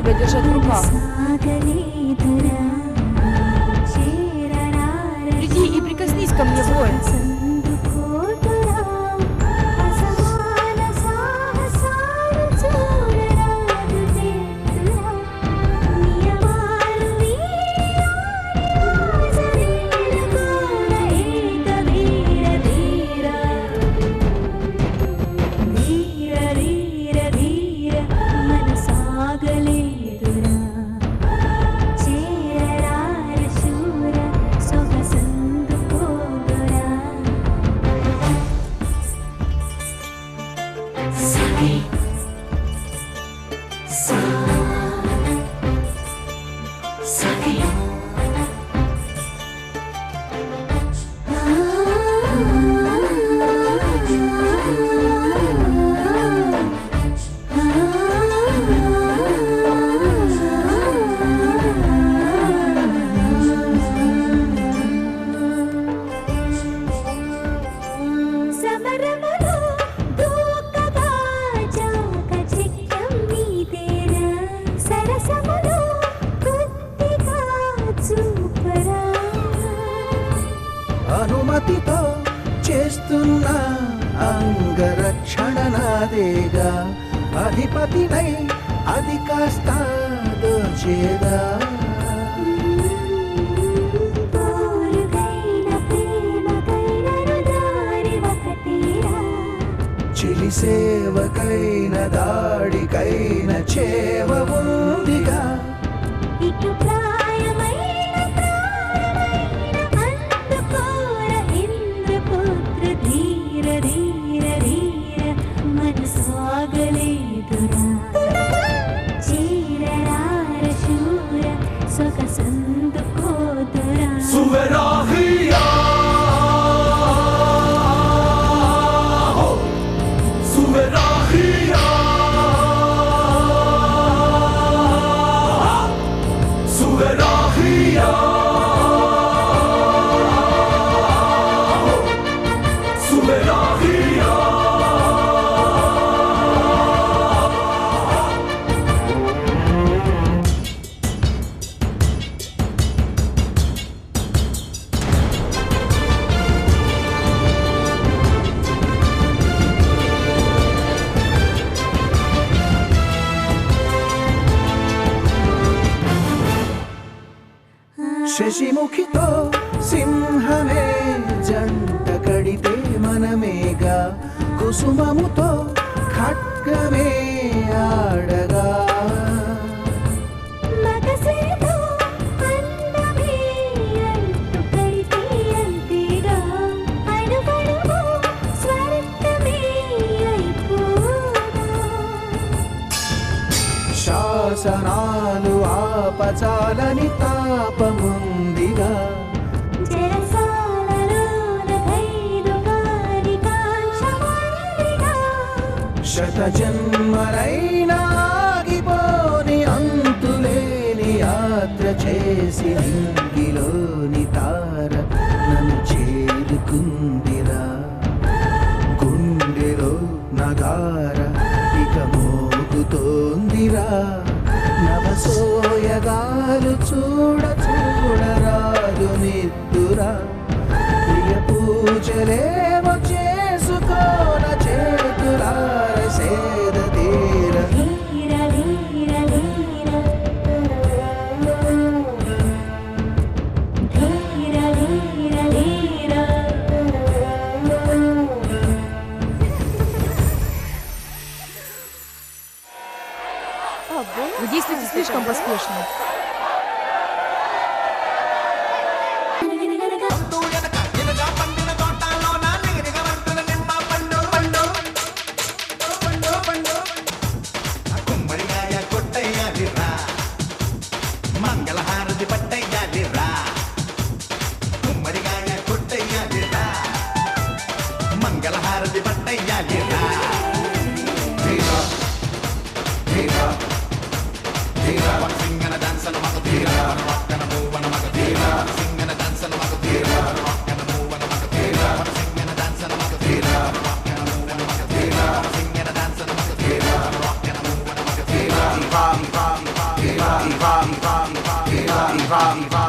тебя держать в руках. Приди и прикоснись ко мне, воин. అనుమతితో చేస్తున్న అంగరక్షణ నాదేగా అధిపతినై అది కాస్త దోచేదా చిలి సేవకైన దాడికైన చేవ ఉందిగా శశిముఖితో సింహమే జంట కడితే మనమేగా కుసుమముతో ఖడ్గమే ఆడగా శాసనాలు ఆపచాలని తాపముందిగా శత జన్మలైనా ఆగిపోని అంతులేని యాత్ర చేసి నింగిలోని తార నన్ను చేరుకుందిరా గుండెలో నగార ఇక మోగుతోందిరా నవసోయగాలు చూడ చూడరాదు నిద్దురా ప్రియ పూజలేమో చేసుకోన చేతులార సేద తీర Вы действуете слишком поспешно. diva, diva.